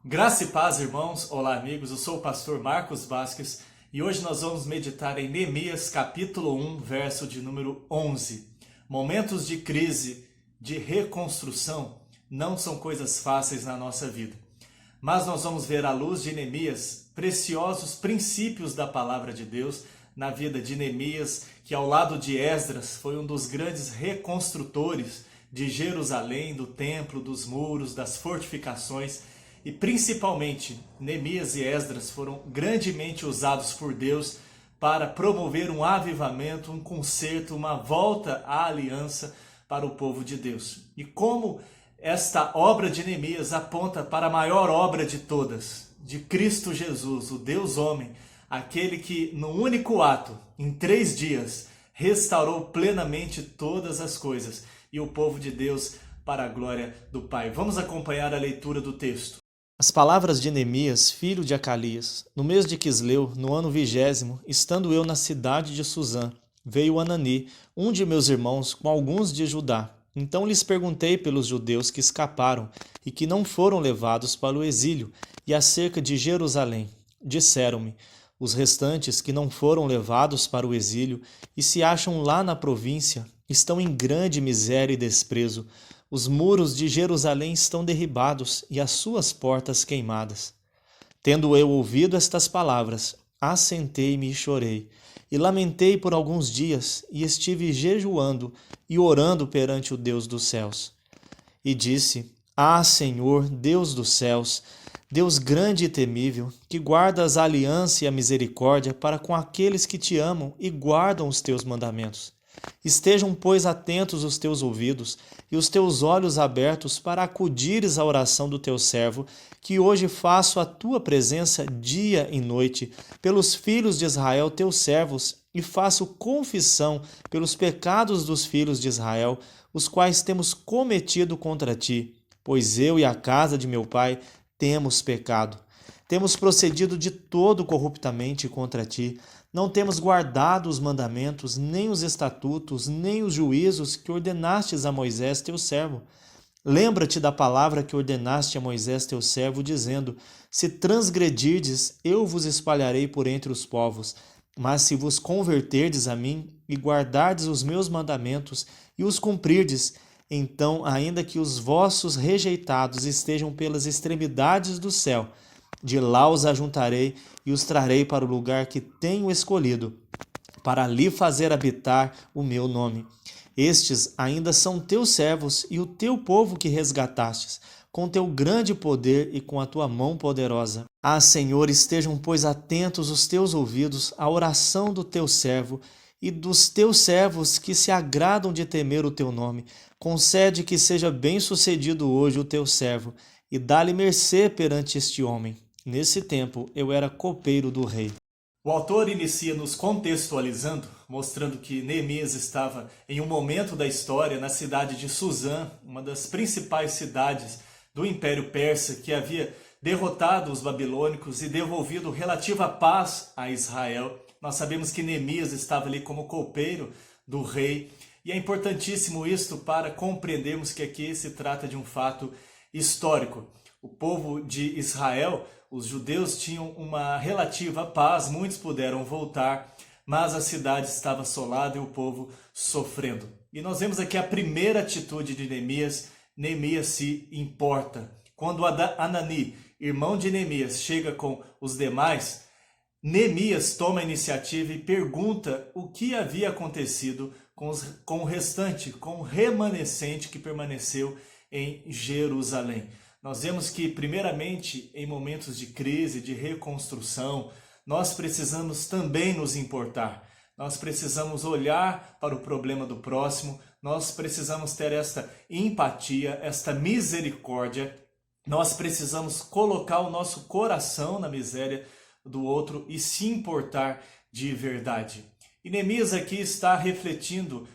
Graça e paz, irmãos. Olá, amigos. Eu sou o pastor Marcos Vasques e hoje nós vamos meditar em Neemias, capítulo 1, verso de número 11. Momentos de crise, de reconstrução, não são coisas fáceis na nossa vida. Mas nós vamos ver à luz de Neemias preciosos princípios da palavra de Deus na vida de Neemias, que ao lado de Esdras foi um dos grandes reconstrutores de Jerusalém, do templo, dos muros, das fortificações. E principalmente, Neemias e Esdras foram grandemente usados por Deus para promover um avivamento, um conserto, uma volta à aliança para o povo de Deus. E como esta obra de Neemias aponta para a maior obra de todas, de Cristo Jesus, o Deus homem, aquele que no único ato, em 3 dias, restaurou plenamente todas as coisas e o povo de Deus para a glória do Pai. Vamos acompanhar a leitura do texto. As palavras de Neemias, filho de Acalias, no mês de Quisleu, no ano 20º, estando eu na cidade de Suzã, veio Anani, um de meus irmãos, com alguns de Judá. Então lhes perguntei pelos judeus que escaparam e que não foram levados para o exílio, e acerca de Jerusalém. Disseram-me, os restantes que não foram levados para o exílio e se acham lá na província, estão em grande miséria e desprezo. Os muros de Jerusalém estão derribados e as suas portas queimadas. Tendo eu ouvido estas palavras, assentei-me e chorei, e lamentei por alguns dias, e estive jejuando e orando perante o Deus dos céus. E disse, Senhor, Deus dos céus, Deus grande e temível, que guardas a aliança e a misericórdia para com aqueles que te amam e guardam os teus mandamentos. Estejam, pois, atentos os teus ouvidos e os teus olhos abertos para acudires à oração do teu servo, que hoje faço a tua presença dia e noite, pelos filhos de Israel, teus servos, e faço confissão pelos pecados dos filhos de Israel, os quais temos cometido contra ti, pois eu e a casa de meu pai temos pecado. Temos procedido de todo corruptamente contra ti, não temos guardado os mandamentos, nem os estatutos, nem os juízos que ordenastes a Moisés, teu servo. Lembra-te da palavra que ordenaste a Moisés, teu servo, dizendo, se transgredirdes, eu vos espalharei por entre os povos. Mas se vos converterdes a mim e guardardes os meus mandamentos e os cumprirdes, então, ainda que os vossos rejeitados estejam pelas extremidades do céu, de lá os ajuntarei e os trarei para o lugar que tenho escolhido, para ali fazer habitar o meu nome. Estes ainda são teus servos e o teu povo que resgatastes, com teu grande poder e com a tua mão poderosa. Senhor, estejam, pois, atentos os teus ouvidos à oração do teu servo e dos teus servos que se agradam de temer o teu nome. Concede que seja bem-sucedido hoje o teu servo e dá-lhe mercê perante este homem. Nesse tempo, eu era copeiro do rei. O autor inicia nos contextualizando, mostrando que Neemias estava em um momento da história na cidade de Suzã, uma das principais cidades do Império Persa, que havia derrotado os babilônicos e devolvido relativa paz a Israel. Nós sabemos que Neemias estava ali como copeiro do rei, e é importantíssimo isto para compreendermos que aqui se trata de um fato histórico. O povo de Israel, os judeus, tinham uma relativa paz, muitos puderam voltar, mas a cidade estava assolada e o povo sofrendo. E nós vemos aqui a primeira atitude de Neemias. Neemias se importa. Quando Anani, irmão de Neemias, chega com os demais, Neemias toma a iniciativa e pergunta o que havia acontecido com o restante, com o remanescente que permaneceu em Jerusalém. Nós vemos que, primeiramente, em momentos de crise, de reconstrução, nós precisamos também nos importar. Nós precisamos olhar para o problema do próximo, nós precisamos ter esta empatia, esta misericórdia, nós precisamos colocar o nosso coração na miséria do outro e se importar de verdade. E Neemias aqui está refletindo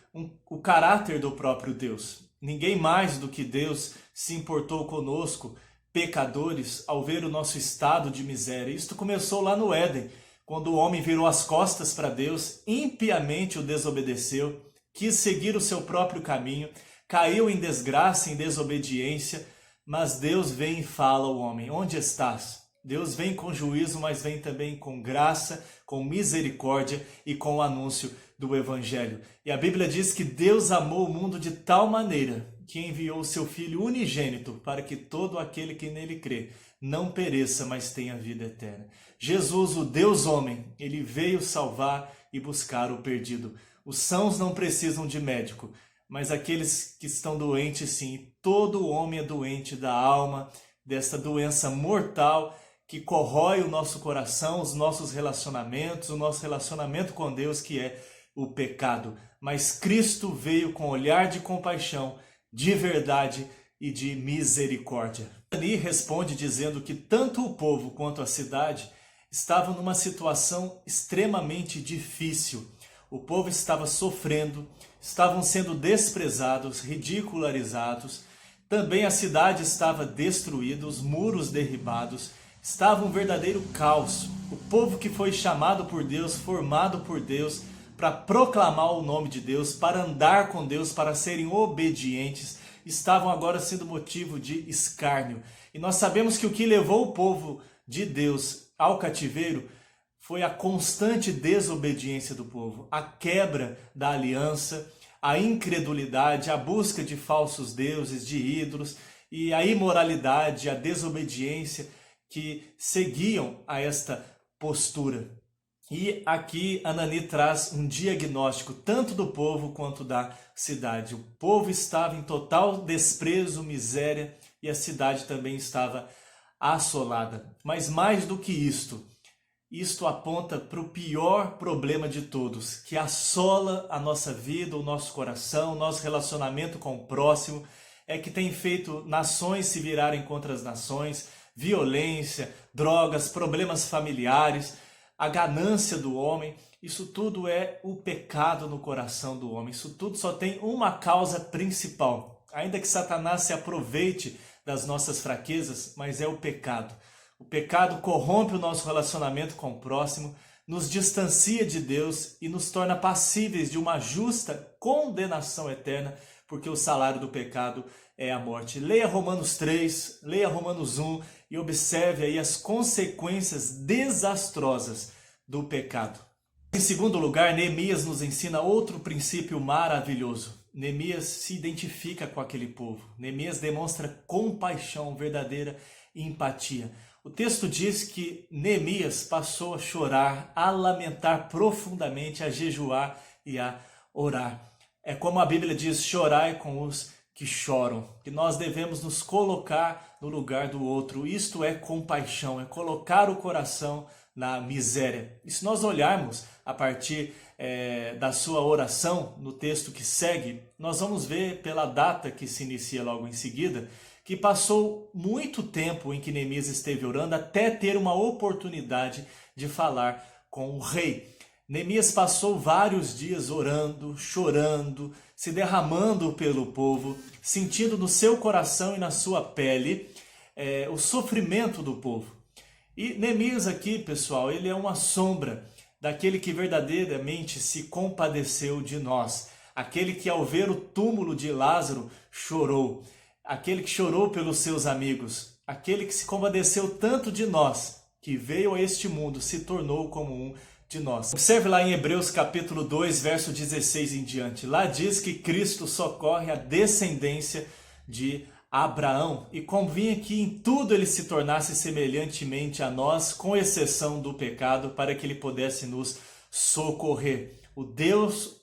o caráter do próprio Deus. Ninguém mais do que Deus se importou conosco, pecadores, ao ver o nosso estado de miséria. Isto começou lá no Éden, quando o homem virou as costas para Deus, impiamente o desobedeceu, quis seguir o seu próprio caminho, caiu em desgraça, em desobediência, Mas Deus vem e fala ao homem: onde estás? Deus vem com juízo, mas vem também com graça, com misericórdia e com o anúncio do Evangelho. E a Bíblia diz que Deus amou o mundo de tal maneira que enviou o seu Filho unigênito para que todo aquele que nele crê não pereça, mas tenha vida eterna. Jesus, o Deus homem, ele veio salvar e buscar o perdido. Os sãos não precisam de médico, mas aqueles que estão doentes sim. Todo homem é doente da alma, desta doença mortal que corrói o nosso coração, os nossos relacionamentos, o nosso relacionamento com Deus, que é o pecado. Mas Cristo veio com olhar de compaixão, de verdade e de misericórdia. Ali responde dizendo que tanto o povo quanto a cidade estavam numa situação extremamente difícil. O povo estava sofrendo, estavam sendo desprezados, ridicularizados. Também a cidade estava destruída, os muros derribados. Estava um verdadeiro caos. O povo que foi chamado por Deus, formado por Deus, para proclamar o nome de Deus, para andar com Deus, para serem obedientes, estavam agora sendo motivo de escárnio. E nós sabemos que o que levou o povo de Deus ao cativeiro foi a constante desobediência do povo, a quebra da aliança, a incredulidade, a busca de falsos deuses, de ídolos, e a imoralidade, a desobediência que seguiam a esta postura. E aqui Anani traz um diagnóstico tanto do povo quanto da cidade. O povo estava em total desprezo, miséria, e a cidade também estava assolada. Mas mais do que isto aponta para o pior problema de todos, que assola a nossa vida, o nosso coração, o nosso relacionamento com o próximo, é que tem feito nações se virarem contra as nações, violência, drogas, problemas familiares, a ganância do homem. Isso tudo é o pecado no coração do homem. Isso tudo só tem uma causa principal. Ainda que Satanás se aproveite das nossas fraquezas, mas é o pecado. O pecado corrompe o nosso relacionamento com o próximo, nos distancia de Deus e nos torna passíveis de uma justa condenação eterna, porque o salário do pecado é a morte. Leia Romanos 3, leia Romanos 1 e observe aí as consequências desastrosas do pecado. Em segundo lugar, Neemias nos ensina outro princípio maravilhoso. Neemias se identifica com aquele povo. Neemias demonstra compaixão, verdadeira empatia. O texto diz que Neemias passou a chorar, a lamentar profundamente, a jejuar e a orar. É como a Bíblia diz: chorai com os que choram, que nós devemos nos colocar no lugar do outro. Isto é compaixão, é colocar o coração na miséria. E se nós olharmos a partir da sua oração, no texto que segue, nós vamos ver pela data que se inicia logo em seguida, que passou muito tempo em que Neemias esteve orando até ter uma oportunidade de falar com o rei. Neemias passou vários dias orando, chorando, se derramando pelo povo, sentindo no seu coração e na sua pele o sofrimento do povo. E Neemias aqui, pessoal, ele é uma sombra daquele que verdadeiramente se compadeceu de nós. Aquele que ao ver o túmulo de Lázaro chorou. Aquele que chorou pelos seus amigos. Aquele que se compadeceu tanto de nós, que veio a este mundo, se tornou como um de nós. Observe lá em Hebreus capítulo 2, verso 16 em diante. Lá diz que Cristo socorre a descendência de Abraão, e convinha que em tudo ele se tornasse semelhantemente a nós, com exceção do pecado, para que ele pudesse nos socorrer. O Deus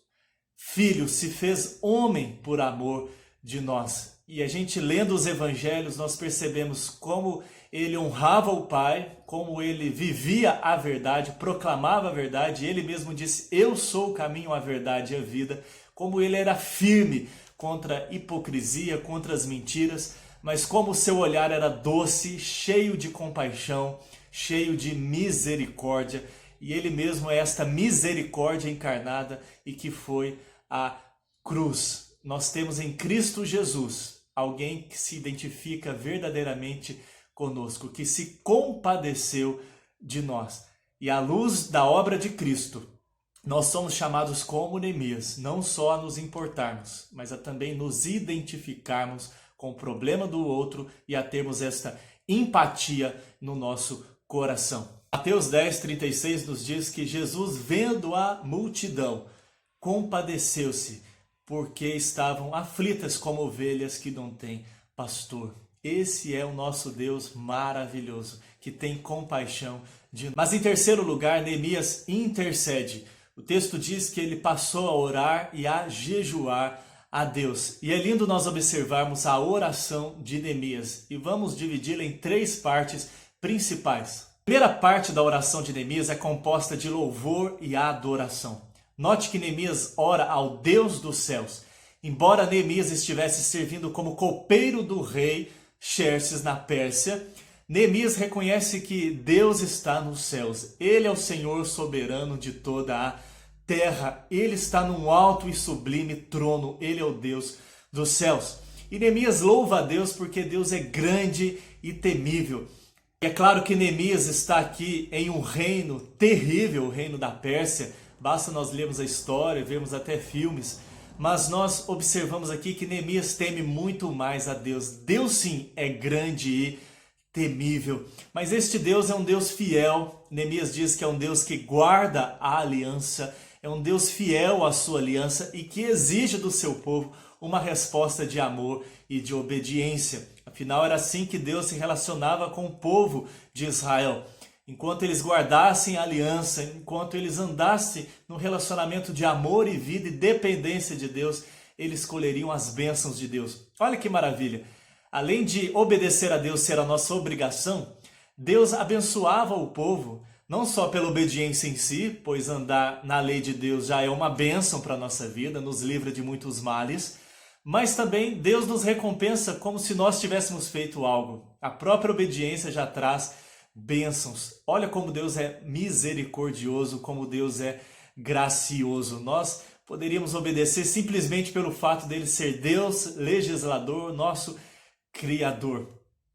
Filho se fez homem por amor de nós. E a gente lendo os evangelhos, nós percebemos como ele honrava o Pai, como ele vivia a verdade, proclamava a verdade. Ele mesmo disse: eu sou o caminho, a verdade e a vida. Como ele era firme contra a hipocrisia, contra as mentiras, mas como o seu olhar era doce, cheio de compaixão, cheio de misericórdia. E ele mesmo é esta misericórdia encarnada e que foi a cruz. Nós temos em Cristo Jesus alguém que se identifica verdadeiramente conosco, que se compadeceu de nós. E à luz da obra de Cristo, nós somos chamados como Neemias, não só a nos importarmos, mas a também nos identificarmos com o problema do outro e a termos esta empatia no nosso coração. Mateus 10:36 nos diz que Jesus, vendo a multidão, compadeceu-se, porque estavam aflitas como ovelhas que não têm pastor. Esse é o nosso Deus maravilhoso, que tem compaixão de nós. Mas em terceiro lugar, Neemias intercede. O texto diz que ele passou a orar e a jejuar a Deus. E é lindo nós observarmos a oração de Neemias. E vamos dividi-la em 3 partes principais. A primeira parte da oração de Neemias é composta de louvor e adoração. Note que Neemias ora ao Deus dos céus. Embora Neemias estivesse servindo como copeiro do rei Xerxes na Pérsia, Neemias reconhece que Deus está nos céus. Ele é o Senhor soberano de toda a terra. Ele está num alto e sublime trono. Ele é o Deus dos céus. E Neemias louva a Deus porque Deus é grande e temível. É claro que Neemias está aqui em um reino terrível, o reino da Pérsia. Basta nós lermos a história, vermos até filmes. Mas nós observamos aqui que Neemias teme muito mais a Deus. Deus sim é grande e temível. Mas este Deus é um Deus fiel. Neemias diz que é um Deus que guarda a aliança. É um Deus fiel à sua aliança e que exige do seu povo uma resposta de amor e de obediência. Afinal, era assim que Deus se relacionava com o povo de Israel. Enquanto eles guardassem a aliança, enquanto eles andassem no relacionamento de amor e vida e dependência de Deus, eles colheriam as bênçãos de Deus. Olha que maravilha! Além de obedecer a Deus ser a nossa obrigação, Deus abençoava o povo, não só pela obediência em si, pois andar na lei de Deus já é uma bênção para a nossa vida, nos livra de muitos males, mas também Deus nos recompensa como se nós tivéssemos feito algo. A própria obediência já traz bênçãos. Olha como Deus é misericordioso, como Deus é gracioso. Nós poderíamos obedecer simplesmente pelo fato dele ser Deus, legislador, nosso Criador.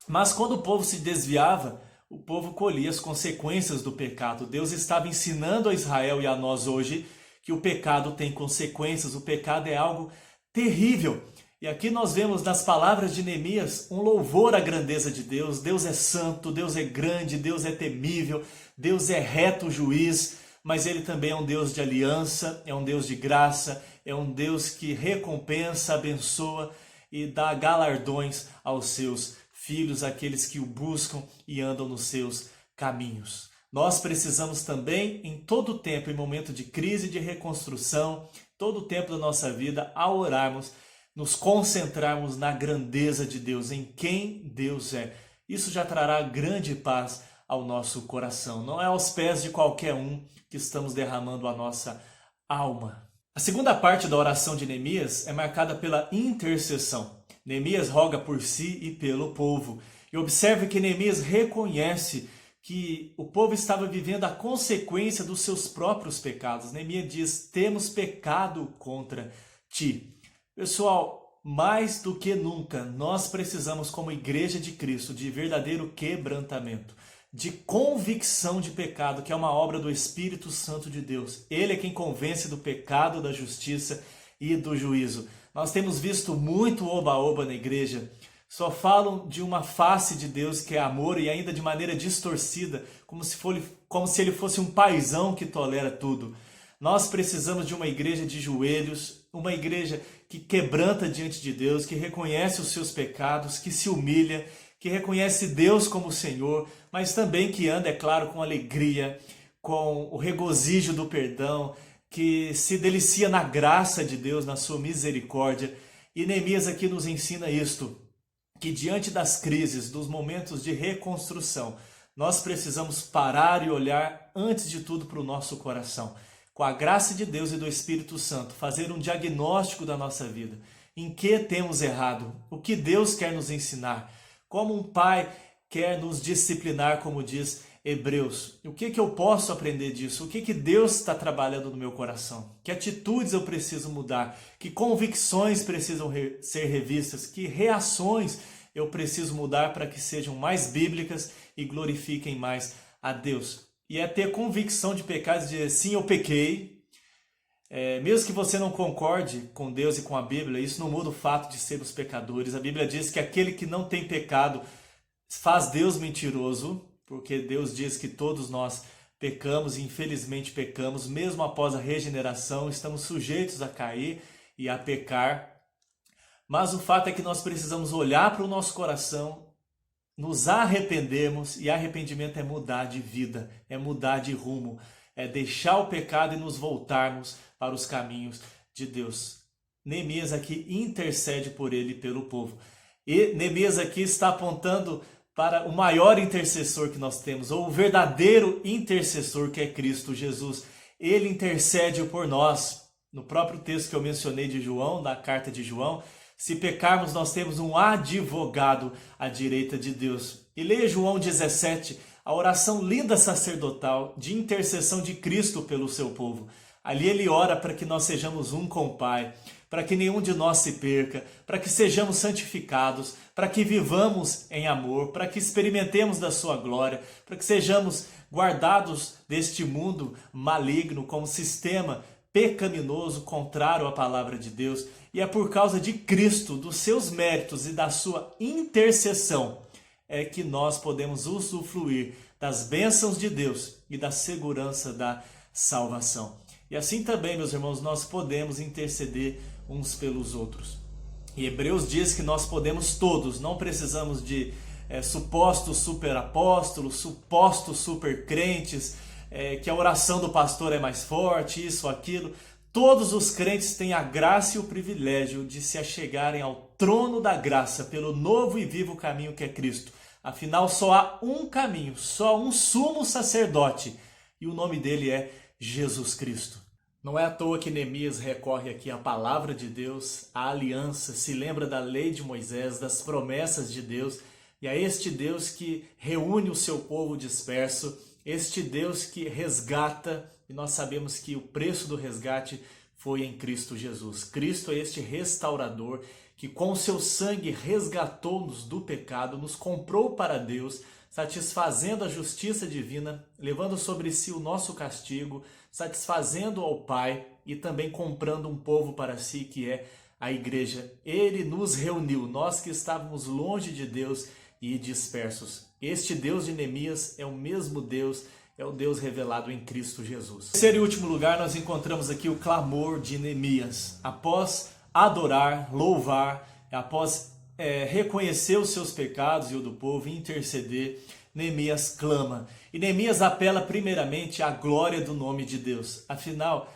Mas quando o povo se desviava, o povo colhia as consequências do pecado. Deus estava ensinando a Israel e a nós hoje que o pecado tem consequências, o pecado é algo terrível. E aqui nós vemos nas palavras de Neemias um louvor à grandeza de Deus. Deus é santo, Deus é grande, Deus é temível, Deus é reto juiz, mas Ele também é um Deus de aliança, é um Deus de graça, é um Deus que recompensa, abençoa e dá galardões aos seus filhos, aqueles que o buscam e andam nos seus caminhos. Nós precisamos também, em todo tempo, em momento de crise, de reconstrução, todo o tempo da nossa vida, ao orarmos, nos concentrarmos na grandeza de Deus, em quem Deus é. Isso já trará grande paz ao nosso coração. Não é aos pés de qualquer um que estamos derramando a nossa alma. A segunda parte da oração de Neemias é marcada pela intercessão. Neemias roga por si e pelo povo. E observe que Neemias reconhece que o povo estava vivendo a consequência dos seus próprios pecados. Neemias diz: temos pecado contra ti. Pessoal, mais do que nunca, nós precisamos, como Igreja de Cristo, de verdadeiro quebrantamento, de convicção de pecado, que é uma obra do Espírito Santo de Deus. Ele é quem convence do pecado, da justiça e do juízo. Nós temos visto muito oba-oba na igreja. Só falam de uma face de Deus que é amor e ainda de maneira distorcida, como se ele fosse um paizão que tolera tudo. Nós precisamos de uma igreja de joelhos, uma igreja que quebranta diante de Deus, que reconhece os seus pecados, que se humilha, que reconhece Deus como Senhor, mas também que anda, é claro, com alegria, com o regozijo do perdão, que se delicia na graça de Deus, na sua misericórdia. E Neemias aqui nos ensina isto, que diante das crises, dos momentos de reconstrução, nós precisamos parar e olhar antes de tudo para o nosso coração. Com a graça de Deus e do Espírito Santo, fazer um diagnóstico da nossa vida. Em que temos errado? O que Deus quer nos ensinar? Como um pai quer nos disciplinar, como diz Hebreus? O que eu posso aprender disso? O que Deus está trabalhando no meu coração? Que atitudes eu preciso mudar? Que convicções precisam ser revistas? Que reações eu preciso mudar para que sejam mais bíblicas e glorifiquem mais a Deus? E é ter convicção de pecados, de dizer, sim, eu pequei, Mesmo que você não concorde com Deus e com a Bíblia, isso não muda o fato de sermos pecadores. A Bíblia diz que aquele que não tem pecado faz Deus mentiroso, porque Deus diz que todos nós pecamos e infelizmente pecamos, mesmo após a regeneração, estamos sujeitos a cair e a pecar. Mas o fato é que nós precisamos olhar para o nosso coração, nos arrependermos, e arrependimento é mudar de vida, é mudar de rumo, é deixar o pecado e nos voltarmos para os caminhos de Deus. Neemias aqui intercede por ele e pelo povo. E Neemias aqui está apontando para o maior intercessor que nós temos, ou o verdadeiro intercessor, que é Cristo Jesus. Ele intercede por nós. No próprio texto que eu mencionei de João, da carta de João, se pecarmos, nós temos um advogado à direita de Deus. E leia João 17, a oração linda sacerdotal de intercessão de Cristo pelo seu povo. Ali ele ora para que nós sejamos um com o Pai, para que nenhum de nós se perca, para que sejamos santificados, para que vivamos em amor, para que experimentemos da sua glória, para que sejamos guardados deste mundo maligno como sistema pecaminoso, contrário à palavra de Deus. E é por causa de Cristo, dos seus méritos e da sua intercessão, é que nós podemos usufruir das bênçãos de Deus e da segurança da salvação. E assim também, meus irmãos, nós podemos interceder uns pelos outros. E Hebreus diz que nós podemos todos, não precisamos de supostos superapóstolos, supostos supercrentes, que a oração do pastor é mais forte, isso, aquilo. Todos os crentes têm a graça e o privilégio de se achegarem ao trono da graça pelo novo e vivo caminho que é Cristo. Afinal, só há um caminho, só um sumo sacerdote, e o nome dele é Jesus Cristo. Não é à toa que Neemias recorre aqui à palavra de Deus, à aliança, se lembra da lei de Moisés, das promessas de Deus, e a este Deus que reúne o seu povo disperso, este Deus que resgata, e nós sabemos que o preço do resgate foi em Cristo Jesus. Cristo é este restaurador que com o seu sangue resgatou-nos do pecado, nos comprou para Deus, satisfazendo a justiça divina, levando sobre si o nosso castigo, satisfazendo ao Pai e também comprando um povo para si, que é a igreja. Ele nos reuniu, nós que estávamos longe de Deus e dispersos. Este Deus de Neemias é o mesmo Deus, é o Deus revelado em Cristo Jesus. Em terceiro e último lugar, nós encontramos aqui o clamor de Neemias. Após adorar, louvar, após reconhecer os seus pecados e o do povo e interceder, Neemias clama. E Neemias apela primeiramente à glória do nome de Deus. Afinal,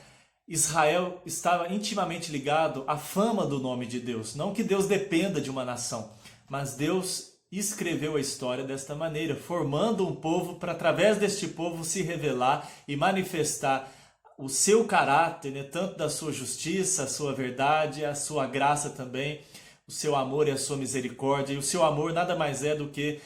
Israel estava intimamente ligado à fama do nome de Deus. Não que Deus dependa de uma nação, mas Deus escreveu a história desta maneira, formando um povo para, através deste povo, se revelar e manifestar o seu caráter, né? Tanto da sua justiça, a sua verdade, a sua graça também, o seu amor e a sua misericórdia. E o seu amor nada mais é do que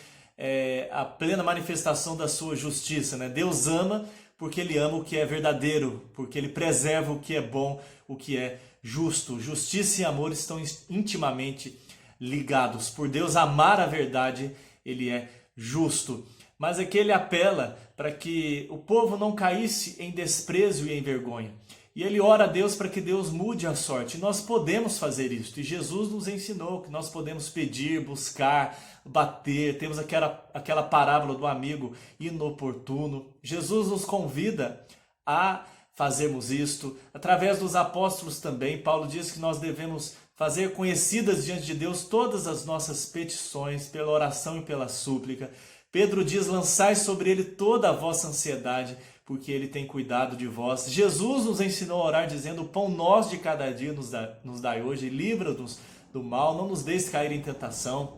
a plena manifestação da sua justiça, né? Deus ama porque Ele ama o que é verdadeiro, porque Ele preserva o que é bom, o que é justo. Justiça e amor estão intimamente ligados. Por Deus amar a verdade, Ele é justo. Mas aqui Ele apela para que o povo não caísse em desprezo e em vergonha. E ele ora a Deus para que Deus mude a sorte. E nós podemos fazer isso. E Jesus nos ensinou que nós podemos pedir, buscar, bater. Temos aquela parábola do amigo inoportuno. Jesus nos convida a fazermos isto. Através dos apóstolos também, Paulo diz que nós devemos fazer conhecidas diante de Deus todas as nossas petições, pela oração e pela súplica. Pedro diz, lançai sobre ele toda a vossa ansiedade, porque Ele tem cuidado de vós. Jesus nos ensinou a orar dizendo, o pão nosso de cada dia nos dai hoje, livra-nos do mal, não nos deixe cair em tentação.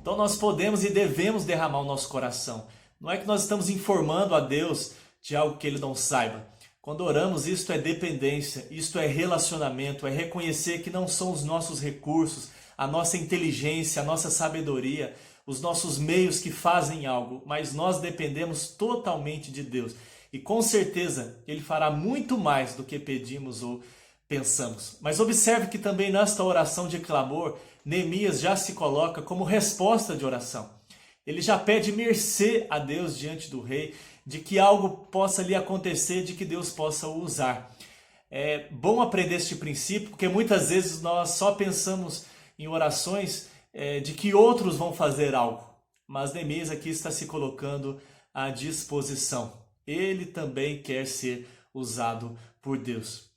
Então nós podemos e devemos derramar o nosso coração. Não é que nós estamos informando a Deus de algo que Ele não saiba. Quando oramos, isto é dependência, isto é relacionamento, é reconhecer que não são os nossos recursos, a nossa inteligência, a nossa sabedoria, os nossos meios que fazem algo, mas nós dependemos totalmente de Deus. E com certeza Ele fará muito mais do que pedimos ou pensamos. Mas observe que também nesta oração de clamor, Neemias já se coloca como resposta de oração. Ele já pede mercê a Deus diante do rei, de que algo possa lhe acontecer, de que Deus possa o usar. É bom aprender este princípio, porque muitas vezes nós só pensamos em orações de que outros vão fazer algo. Mas Neemias aqui está se colocando à disposição. Ele também quer ser usado por Deus.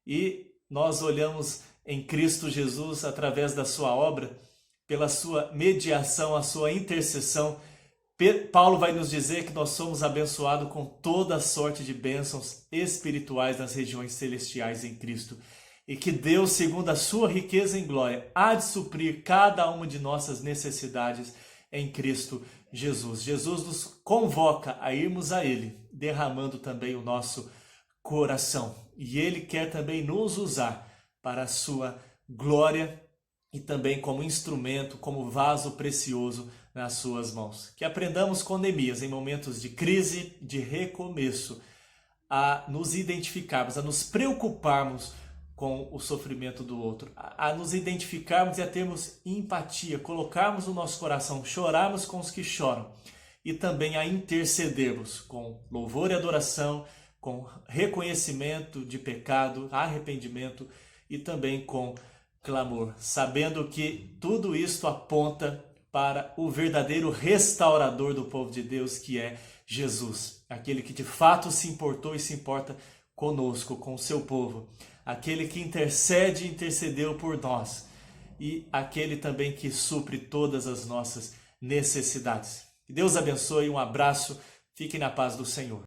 E nós olhamos em Cristo Jesus, através da sua obra, pela sua mediação, a sua intercessão. Paulo vai nos dizer que nós somos abençoados com toda sorte de bênçãos espirituais nas regiões celestiais em Cristo. E que Deus, segundo a sua riqueza em glória, há de suprir cada uma de nossas necessidades em Cristo Jesus. Jesus nos convoca a irmos a Ele, derramando também o nosso coração. E Ele quer também nos usar para a sua glória e também como instrumento, como vaso precioso nas suas mãos. Que aprendamos com Neemias em momentos de crise, de recomeço, a nos identificarmos, a nos preocuparmos com o sofrimento do outro, a nos identificarmos e a termos empatia, colocarmos o nosso coração, chorarmos com os que choram e também a intercedermos com louvor e adoração, com reconhecimento de pecado, arrependimento e também com clamor, sabendo que tudo isto aponta para o verdadeiro restaurador do povo de Deus, que é Jesus, aquele que de fato se importou e se importa conosco, com o seu povo, aquele que intercede e intercedeu por nós e aquele também que supre todas as nossas necessidades. Que Deus abençoe, um abraço, fiquem na paz do Senhor.